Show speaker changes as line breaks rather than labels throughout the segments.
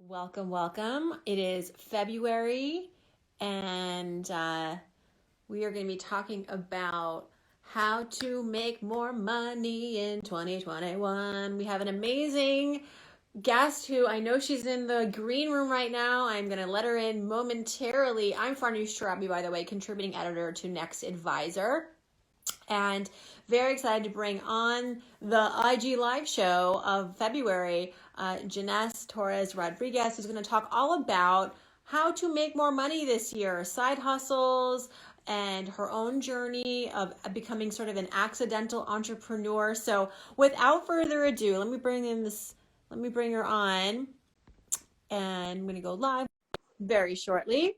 Welcome, welcome. It is February, and we are going to be talking about how to make more money in 2021. We have an amazing guest who I know she's in the green room right now. I'm going to let her in momentarily. I'm Farnoosh Torabi, by the way, contributing editor to NextAdvisor. And very excited to bring on the IG live show of February, Jannese Torres-Rodriguez, who's going to talk all about how to make more money this year, side hustles, and her own journey of becoming sort of an accidental entrepreneur. So without further ado, let me bring her on, and I'm going to go live very shortly.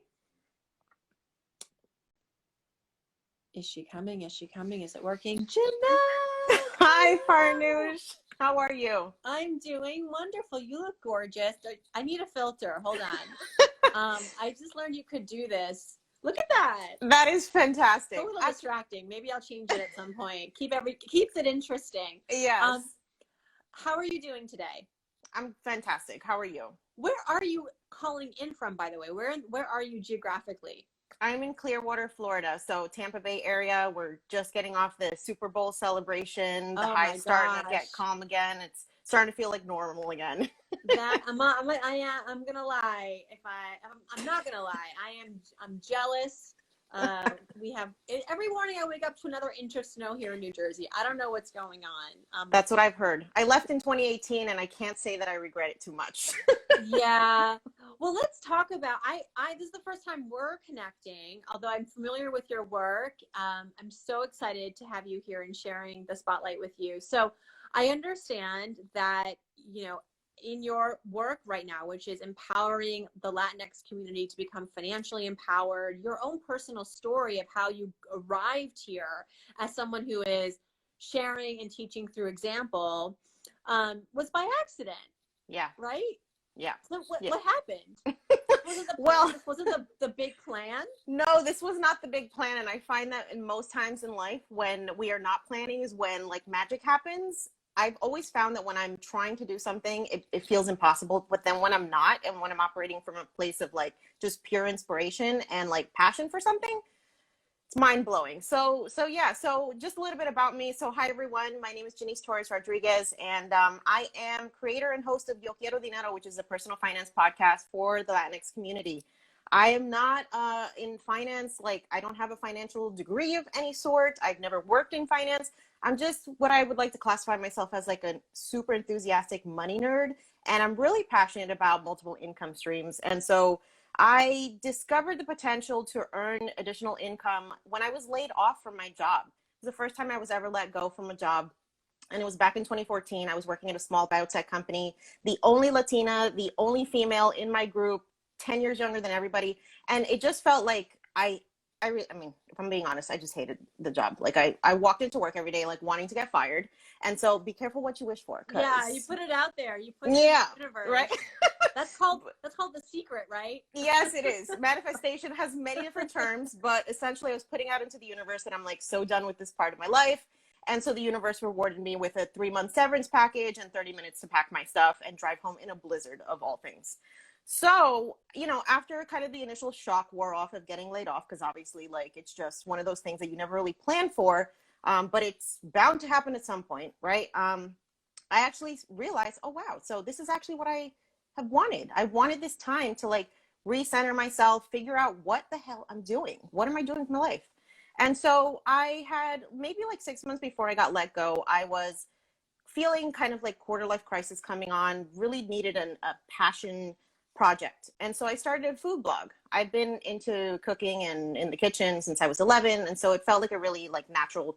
Is she coming? Is it working? Jannese!
Hi, Farnoosh. How are you?
I'm doing wonderful. You look gorgeous. I need a filter. Hold on. I just learned you could do this. Look at that.
That is fantastic.
It's a little distracting. Maybe I'll change it at some point. Keeps it interesting.
Yes.
How are you doing today?
I'm fantastic. How are you?
Where are you calling in from, by the way? Where are you geographically?
I'm in Clearwater, Florida, so Tampa Bay area. We're just getting off the Super Bowl celebration. The high's starting to get calm again. It's starting to feel like normal again.
I'm gonna lie. I'm not gonna lie. I'm jealous. We have every morning I wake up to another inch of snow here in New Jersey. I don't know what's going on.
That's what I've heard. I left in 2018, and I can't say that I regret it too much.
Yeah. Well, let's talk about. This is the first time we're connecting. Although I'm familiar with your work, I'm so excited to have you here and sharing the spotlight with you. So, I understand that in your work right now, which is empowering the Latinx community to become financially empowered, your own personal story of how you arrived here as someone who is sharing and teaching through example was by accident.
Yeah.
Right?
Yeah.
So what
Yeah.
happened? Was it the big plan?
No, this was not the big plan. And I find that in most times in life, when we are not planning is when like magic happens. I've always found that when I'm trying to do something, it feels impossible. But then when I'm not, and when I'm operating from a place of like just pure inspiration and like passion for something, it's mind blowing. So yeah. So just a little bit about me. So hi everyone. My name is Jannese Torres-Rodriguez, and I am creator and host of Yo Quiero Dinero, which is a personal finance podcast for the Latinx community. I am not in finance. Like, I don't have a financial degree of any sort. I've never worked in finance. I'm just what I would like to classify myself as like a super enthusiastic money nerd. And I'm really passionate about multiple income streams. And so I discovered the potential to earn additional income when I was laid off from my job. It was the first time I was ever let go from a job. And it was back in 2014. I was working at a small biotech company, the only Latina, the only female in my group, 10 years younger than everybody. And it just felt like I mean, if I'm being honest, I just hated the job. Like I walked into work every day, like wanting to get fired. And so be careful what you wish for.
Yeah, you put it out there. You put it in the universe.
Right.
That's called The Secret, right?
Yes, it is. Manifestation has many different terms, but essentially I was putting out into the universe that I'm like so done with this part of my life. And so the universe rewarded me with a 3-month severance package and 30 minutes to pack my stuff and drive home in a blizzard of all things. So, after kind of the initial shock wore off of getting laid off, because obviously like it's just one of those things that you never really plan for, but it's bound to happen at some point, right? I actually realized, oh, wow, so this is actually what I have wanted. I wanted this time to like recenter myself, figure out what the hell I'm doing. What am I doing with my life? And so I had maybe like 6 months before I got let go, I was feeling kind of like quarter life crisis coming on, really needed a passion project. And so I started a food blog. I've been into cooking and in the kitchen since I was 11. And so it felt like a really like natural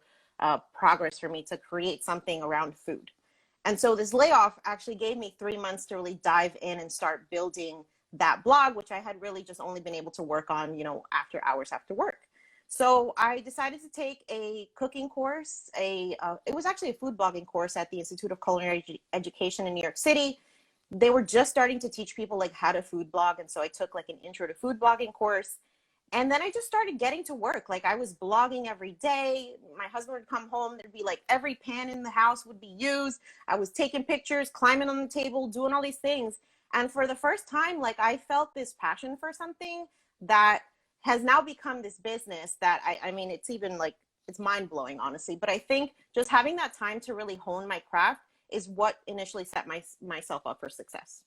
progress for me to create something around food. And so this layoff actually gave me 3 months to really dive in and start building that blog, which I had really just only been able to work on, after hours after work. So I decided to take a cooking course. It was actually a food blogging course at the Institute of Culinary Education in New York City. They were just starting to teach people like how to food blog. And so I took like an intro to food blogging course. And then I just started getting to work. Like I was blogging every day. My husband would come home. There'd be like every pan in the house would be used. I was taking pictures, climbing on the table, doing all these things. And for the first time, like I felt this passion for something that has now become this business that I mean, it's even like, it's mind blowing, honestly. But I think just having that time to really hone my craft is what initially set myself up for success.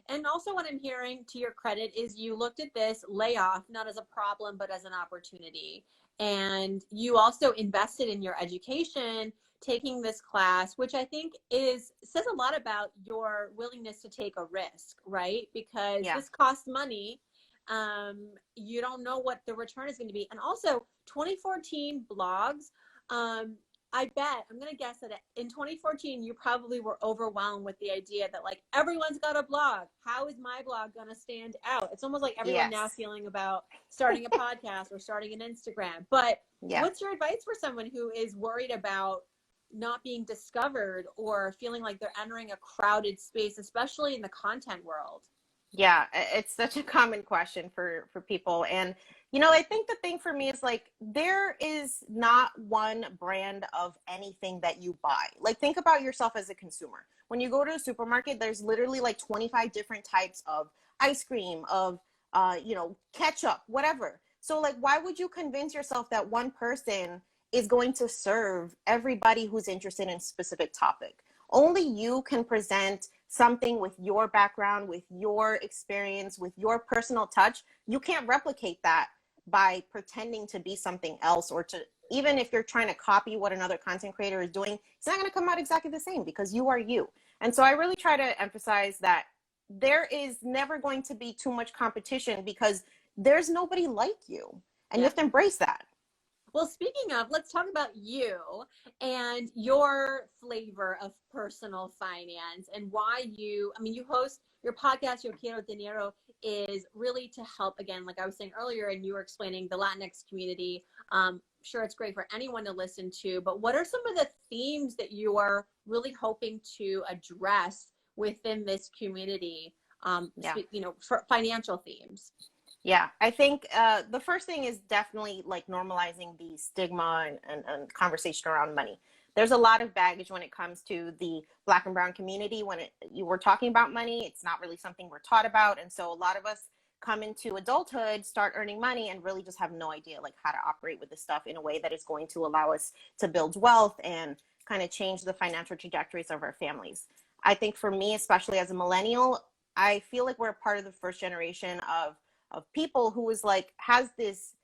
And also what I'm hearing to your credit is you looked at this layoff not as a problem, but as an opportunity. And you also invested in your education, taking this class, which I think says a lot about your willingness to take a risk, right? Because
Yeah.
this costs money. You don't know what the return is going to be. And also 2014 blogs, I bet, I'm going to guess that in 2014, you probably were overwhelmed with the idea that like everyone's got a blog. How is my blog going to stand out? It's almost like everyone now
Yes.
feeling about starting a podcast or starting an Instagram. But
Yeah.
what's your advice for someone who is worried about not being discovered or feeling like they're entering a crowded space, especially in the content world?
Yeah, it's such a common question for people. And I think the thing for me is like there is not one brand of anything that you buy. Like think about yourself as a consumer. When you go to a supermarket, there's literally like 25 different types of ice cream, of ketchup, whatever. So like why would you convince yourself that one person is going to serve everybody who's interested in a specific topic? Only you can present something with your background, with your experience, with your personal touch. You can't replicate that by pretending to be something else, or to, even if you're trying to copy what another content creator is doing, it's not going to come out exactly the same because you are you. And so I really try to emphasize that there is never going to be too much competition because there's nobody like you, and you have to embrace that.
Well, speaking of, let's talk about you and your flavor of personal finance and why you host your podcast, Yo Quiero Dinero, is really to help, again, like I was saying earlier, and you were explaining the Latinx community. Sure, it's great for anyone to listen to, but what are some of the themes that you are really hoping to address within this community, for financial themes?
Yeah, I think the first thing is definitely like normalizing the stigma and conversation around money. There's a lot of baggage when it comes to the Black and Brown community. When you were talking about money, it's not really something we're taught about. And so a lot of us come into adulthood, start earning money, and really just have no idea like how to operate with this stuff in a way that is going to allow us to build wealth and kind of change the financial trajectories of our families. I think for me, especially as a millennial, I feel like we're a part of the first generation of people who is like has this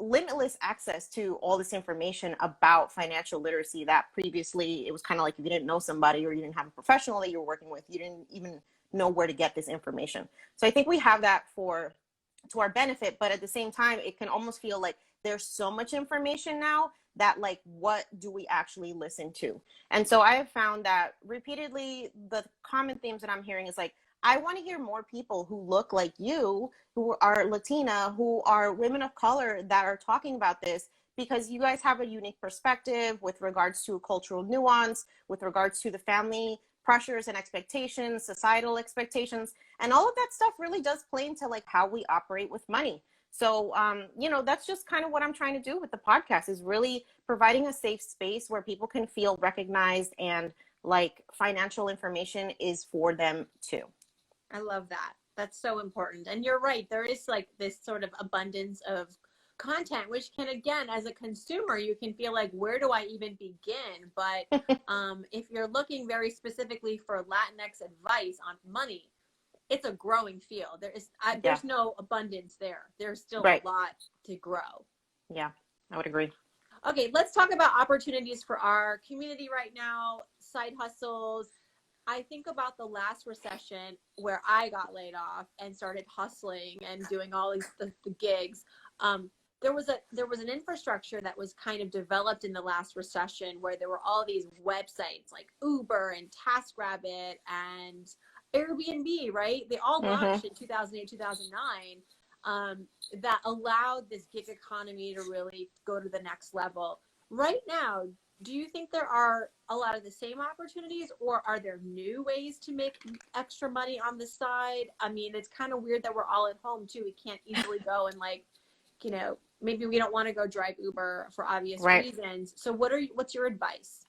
limitless access to all this information about financial literacy that previously it was kind of like if you didn't know somebody or you didn't have a professional that you were working with, you didn't even know where to get this information. So I think we have that to our benefit, but at the same time it can almost feel like there's so much information now that like what do we actually listen to? And so I have found that repeatedly the common themes that I'm hearing is like, I want to hear more people who look like you, who are Latina, who are women of color that are talking about this, because you guys have a unique perspective with regards to cultural nuance, with regards to the family pressures and expectations, societal expectations, and all of that stuff really does play into like how we operate with money. So, that's just kind of what I'm trying to do with the podcast, is really providing a safe space where people can feel recognized and like financial information is for them too.
I love that. That's so important. And you're right. There is like this sort of abundance of content, which can, again, as a consumer, you can feel like, where do I even begin? But if you're looking very specifically for Latinx advice on money, it's a growing field. There's no abundance there. There's still a lot to grow.
Yeah, I would agree.
Okay, let's talk about opportunities for our community right now, side hustles. I think about the last recession where I got laid off and started hustling and doing all these the gigs. There was an infrastructure that was kind of developed in the last recession where there were all these websites like Uber and TaskRabbit and Airbnb, right? They all launched in 2008, 2009, that allowed this gig economy to really go to the next level. Right now, do you think there are a lot of the same opportunities, or are there new ways to make extra money on the side? I mean, it's kind of weird that we're all at home too. We can't easily go and maybe we don't want to go drive Uber for obvious reasons. So what's your advice?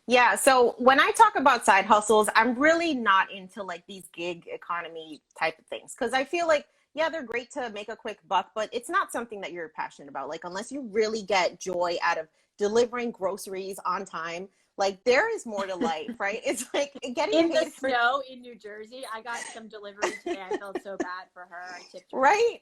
Yeah, so when I talk about side hustles, I'm really not into like these gig economy type of things because I feel like, yeah, they're great to make a quick buck, but it's not something that you're passionate about. Like, unless you really get joy out of delivering groceries on time, like, there is more to life, right? It's like getting
In the
paid for,
snow in New Jersey, I got some delivery today. I felt so bad for her. I tipped her.
right?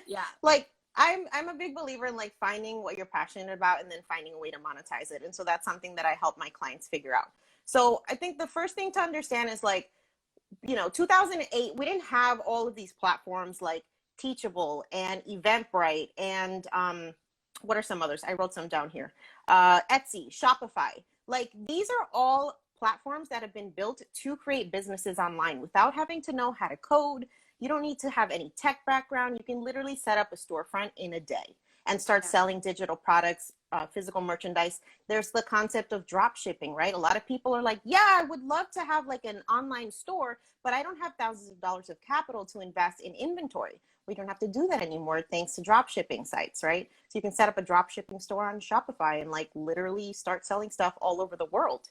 Yeah.
Like, I'm a big believer in like finding what you're passionate about and then finding a way to monetize it. And so that's something that I help my clients figure out. So I think the first thing to understand is like, 2008, we didn't have all of these platforms like Teachable and Eventbrite and what are some others? I wrote some down here. Etsy, Shopify. Like, these are all platforms that have been built to create businesses online without having to know how to code. You don't need to have any tech background. You can literally set up a storefront in a day and start selling digital products, physical merchandise. There's the concept of drop shipping, right? A lot of people are like, yeah, I would love to have like an online store, but I don't have thousands of dollars of capital to invest in inventory. We don't have to do that anymore thanks to drop shipping sites, right? So you can set up a drop shipping store on Shopify and like literally start selling stuff all over the world.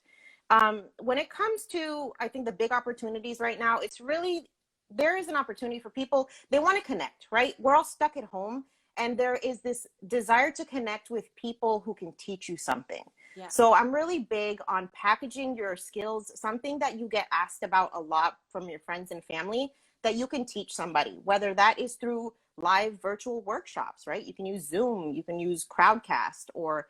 When it comes to, I think, the big opportunities right now, it's really, there is an opportunity for people. They want to connect, right? We're all stuck at home, and there is this desire to connect with people who can teach you something.
Yeah.
So I'm really big on packaging your skills, something that you get asked about a lot from your friends and family that you can teach somebody, whether that is through live virtual workshops, right? You can use Zoom, you can use Crowdcast, or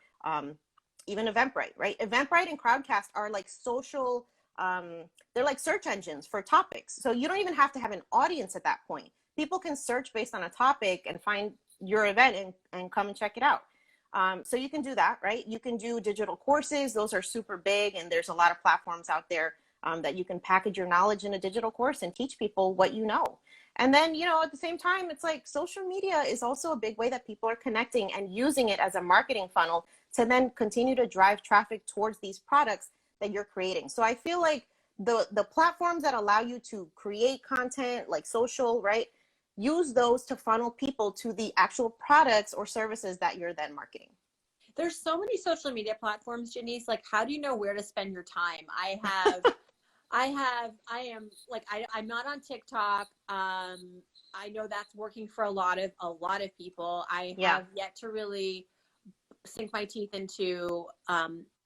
even Eventbrite, right? Eventbrite and Crowdcast are like social, they're like search engines for topics. So you don't even have to have an audience at that point. People can search based on a topic and find your event and come and check it out. So you can do that, right? You can do digital courses. Those are super big, and there's a lot of platforms out there that you can package your knowledge in a digital course and teach people what you know. And then, at the same time, it's like social media is also a big way that people are connecting and using it as a marketing funnel to then continue to drive traffic towards these products that you're creating. So I feel like the platforms that allow you to create content, like social, right? Use those to funnel people to the actual products or services that you're then marketing.
There's so many social media platforms, Jannese. Like, how do you know where to spend your time? I'm not on TikTok. I know that's working for a lot of people. I have yet to really sink my teeth into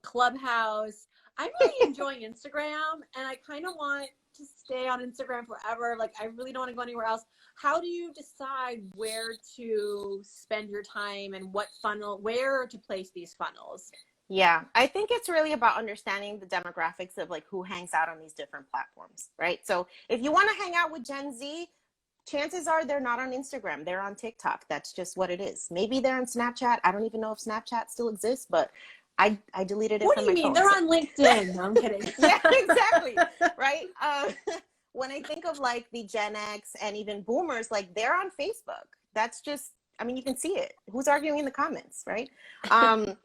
Clubhouse. I'm really enjoying Instagram, and I kind of want to stay on Instagram forever. Like, I really don't want to go anywhere else. How do you decide where to spend your time and where to place these funnels?
Yeah, I think it's really about understanding the demographics of like who hangs out on these different platforms, right? So if you want to hang out with Gen Z, chances are they're not on Instagram. They're on TikTok. That's just what it is. Maybe they're on Snapchat. I don't even know if Snapchat still exists, but I deleted it from my phone.
What do you mean? They're on LinkedIn. No, I'm kidding.
Yeah, exactly. Right. When I think of like the Gen X and even boomers, like, they're on Facebook. That's just, I mean, you can see it. Who's arguing in the comments, right?
Grandma.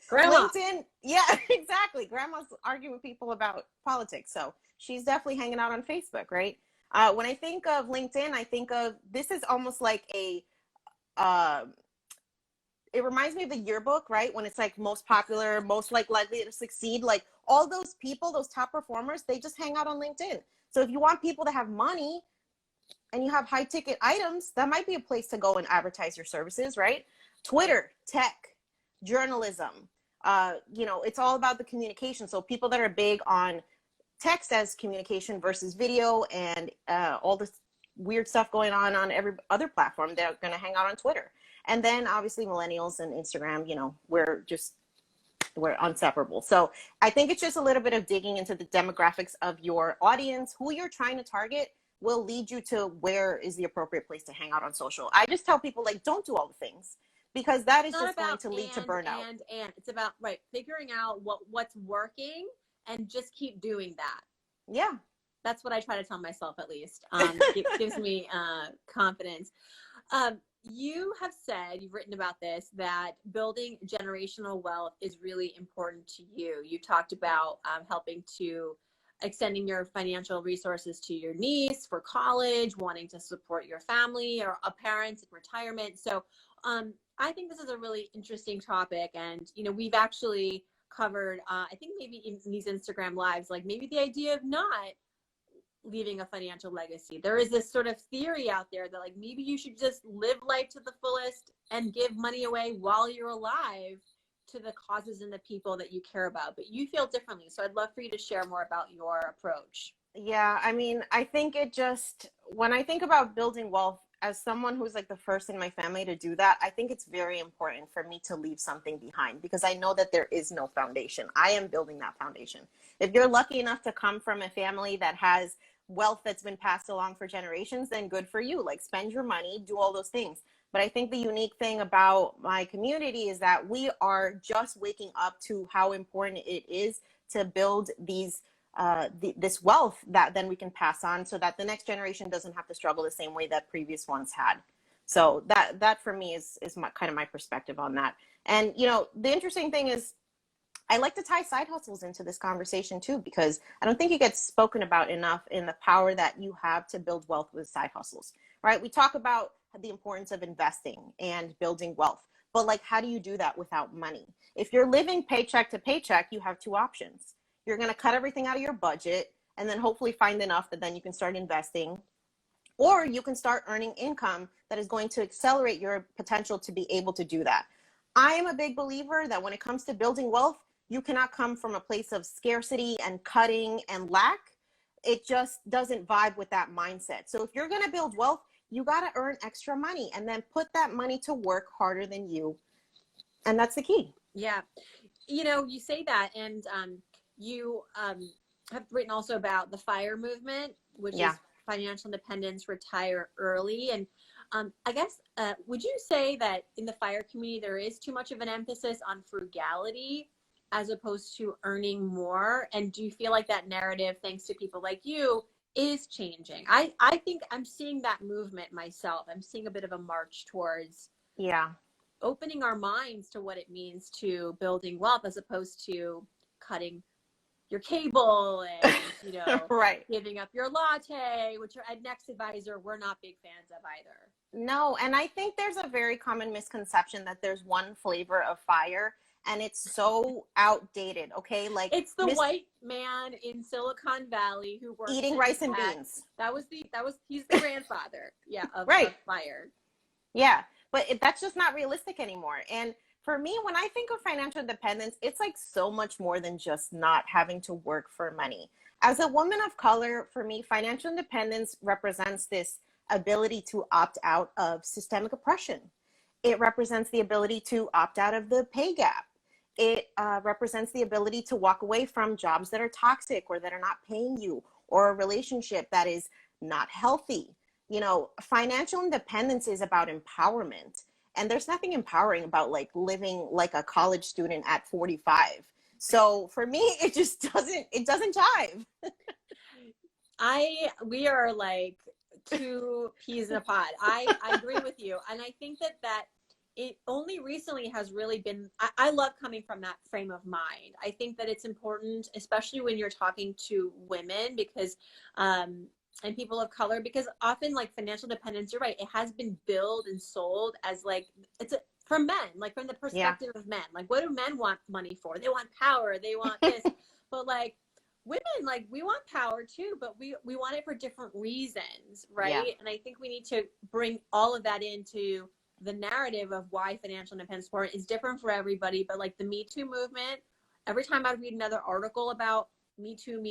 LinkedIn. Yeah, exactly. Grandma's arguing with people about politics. So she's definitely hanging out on Facebook, right? When I think of LinkedIn, I think of, this is almost like it reminds me of the yearbook, right? When it's like most popular, most like likely to succeed, like all those people, those top performers, they just hang out on LinkedIn. So if you want people to have money and you have high ticket items, that might be a place to go and advertise your services, right? Twitter, tech, journalism, it's all about the communication. So people that are big on text as communication versus video and all this weird stuff going on every other platform, they're going to hang out on Twitter. And then obviously millennials and Instagram, we're inseparable. So I think it's just a little bit of digging into the demographics of your audience. Who you're trying to target will lead you to where is the appropriate place to hang out on social. I just tell people, like, don't do all the things, because that is just going to lead to burnout.
And it's about, right, figuring out what's working and just keep doing that.
Yeah.
That's what I try to tell myself, at least. It gives me confidence. You have said, you've written about this, that building generational wealth is really important to you. You talked about helping to extending your financial resources to your niece for college, wanting to support your family or a parent in retirement. So I think this is a really interesting topic. And, we've actually covered, I think maybe in these Instagram lives, like maybe the idea of not leaving a financial legacy. There is this sort of theory out there that like maybe you should just live life to the fullest and give money away while you're alive to the causes and the people that you care about. But you feel differently. So I'd love for you to share more about your approach.
Yeah, I mean, I think when I think about building wealth, as someone who's like the first in my family to do that, I think it's very important for me to leave something behind because I know that there is no foundation. I am building that foundation. If you're lucky enough to come from a family that has wealth that's been passed along for generations, then good for you. Like spend your money, do all those things. But I think the unique thing about my community is that we are just waking up to how important it is to build this wealth that then we can pass on so that the next generation doesn't have to struggle the same way that previous ones had. So that for me is kind of my perspective on that. And, the interesting thing is I like to tie side hustles into this conversation too, because I don't think it gets spoken about enough in the power that you have to build wealth with side hustles, right? We talk about the importance of investing and building wealth, but like, how do you do that without money? If you're living paycheck to paycheck, you have two options. You're going to cut everything out of your budget and then hopefully find enough that then you can start investing, or you can start earning income that is going to accelerate your potential to be able to do that. I am a big believer that when it comes to building wealth, you cannot come from a place of scarcity and cutting and lack. It just doesn't vibe with that mindset. So if you're going to build wealth, you got to earn extra money and then put that money to work harder than you. And that's the key.
Yeah. You say that, and you have written also about the FIRE movement, which is financial independence, retire early. And I guess, would you say that in the FIRE community, there is too much of an emphasis on frugality as opposed to earning more? And do you feel like that narrative, thanks to people like you, is changing? I think I'm seeing that movement myself. I'm seeing a bit of a march towards opening our minds to what it means to building wealth as opposed to cutting your cable and,
right.
giving up your latte, which at NextAdvisor, we're not big fans of either.
No, and I think there's a very common misconception that there's one flavor of FIRE, and it's so outdated. Okay, like
it's the white man in Silicon Valley who works
eating rice and beans.
He's the grandfather, of FIRE.
Yeah, but that's just not realistic anymore. And for me, when I think of financial independence, it's like so much more than just not having to work for money. As a woman of color, for me, financial independence represents this ability to opt out of systemic oppression. It represents the ability to opt out of the pay gap. It represents the ability to walk away from jobs that are toxic or that are not paying you, or a relationship that is not healthy. Financial independence is about empowerment. And there's nothing empowering about like living like a college student at 45. So for me, it doesn't jive.
We are like two peas in a pod. I agree with you. And I think that it only recently has really been, I love coming from that frame of mind. I think that it's important, especially when you're talking to women, because, and people of color, because often like financial independence, you're right, it has been billed and sold as like, from men, like from the perspective of men. Like, what do men want money for? They want power, they want this. But like women, like we want power too, but we want it for different reasons, right? Yeah. And I think we need to bring all of that into the narrative of why financial independence is different for everybody. But like the Me Too movement, every time I read another article about Me Too,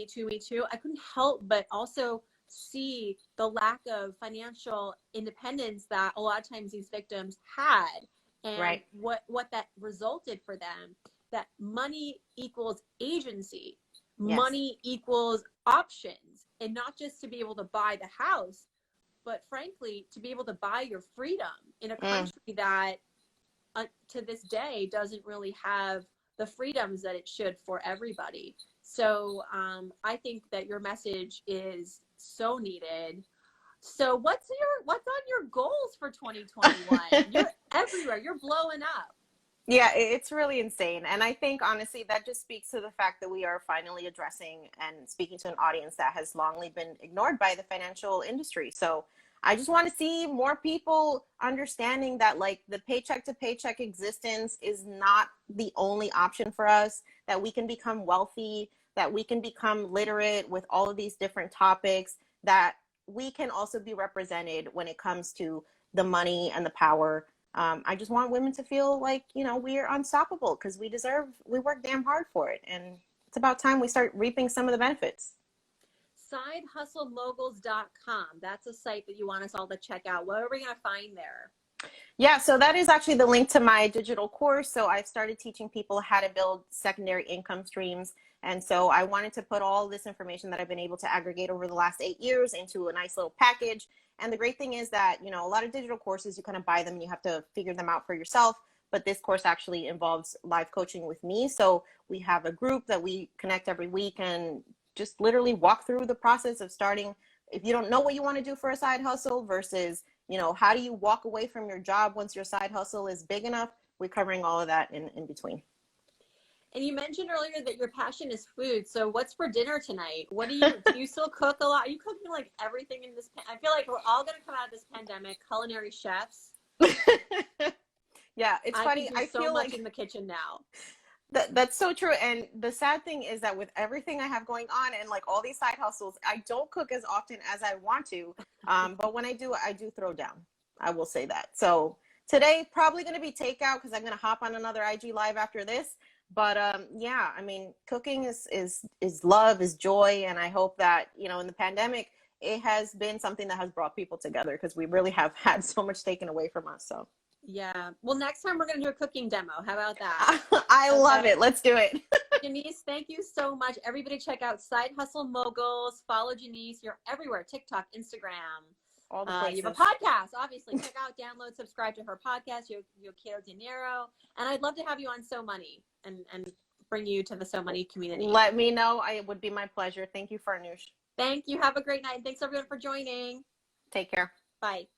I couldn't help but also see the lack of financial independence that a lot of times these victims had, and what that resulted for them. That money equals agency, money equals options, and not just to be able to buy the house, but frankly to be able to buy your freedom in a country that to this day doesn't really have the freedoms that it should for everybody. So I think that your message is so needed. So what's on your goals for 2021? You're everywhere. You're blowing up.
Yeah, it's really insane. And I think, honestly, that just speaks to the fact that we are finally addressing and speaking to an audience that has longly been ignored by the financial industry. So I just want to see more people understanding that like the paycheck to paycheck existence is not the only option for us, that we can become wealthy, that we can become literate with all of these different topics, that we can also be represented when it comes to the money and the power. I just want women to feel like, you know, we are unstoppable because we work damn hard for it. And it's about time we start reaping some of the benefits.
SideHustleMoguls.com. That's a site that you want us all to check out. What are we going to find there?
Yeah, so that is actually the link to my digital course. So I've started teaching people how to build secondary income streams. And so I wanted to put all this information that I've been able to aggregate over the last 8 years into a nice little package. And the great thing is that, you know, a lot of digital courses, you kind of buy them and you have to figure them out for yourself. But this course actually involves live coaching with me. So we have a group that we connect every week and just literally walk through the process of starting. If you don't know what you want to do for a side hustle versus, you know, how do you walk away from your job once your side hustle is big enough? We're covering all of that in between.
And you mentioned earlier that your passion is food. So what's for dinner tonight? What do you still cook a lot? Are you cooking like everything in this? I feel like we're all going to come out of this pandemic culinary chefs.
Yeah, it's funny.
I feel so much in the kitchen now.
That's so true. And the sad thing is that with everything I have going on and like all these side hustles, I don't cook as often as I want to. But when I do throw down. I will say that. So today probably going to be takeout because I'm going to hop on another IG live after this. But yeah, I mean, cooking is love, is joy. And I hope that, you know, in the pandemic, it has been something that has brought people together because we really have had so much taken away from us. So.
Yeah. Well, next time we're going to do a cooking demo. How about that?
I love it. Let's do it.
Jannese, thank you so much. Everybody check out Side Hustle Moguls. Follow Jannese. You're everywhere. TikTok, Instagram.
All the places.
You have a podcast, obviously. Check out, download, subscribe to her podcast, Yo Quiero Dinero. And I'd love to have you on So Money and bring you to the So Money community.
Let me know. It would be my pleasure. Thank you, Farnoosh.
Thank you. Have a great night. Thanks, everyone, for joining.
Take care.
Bye.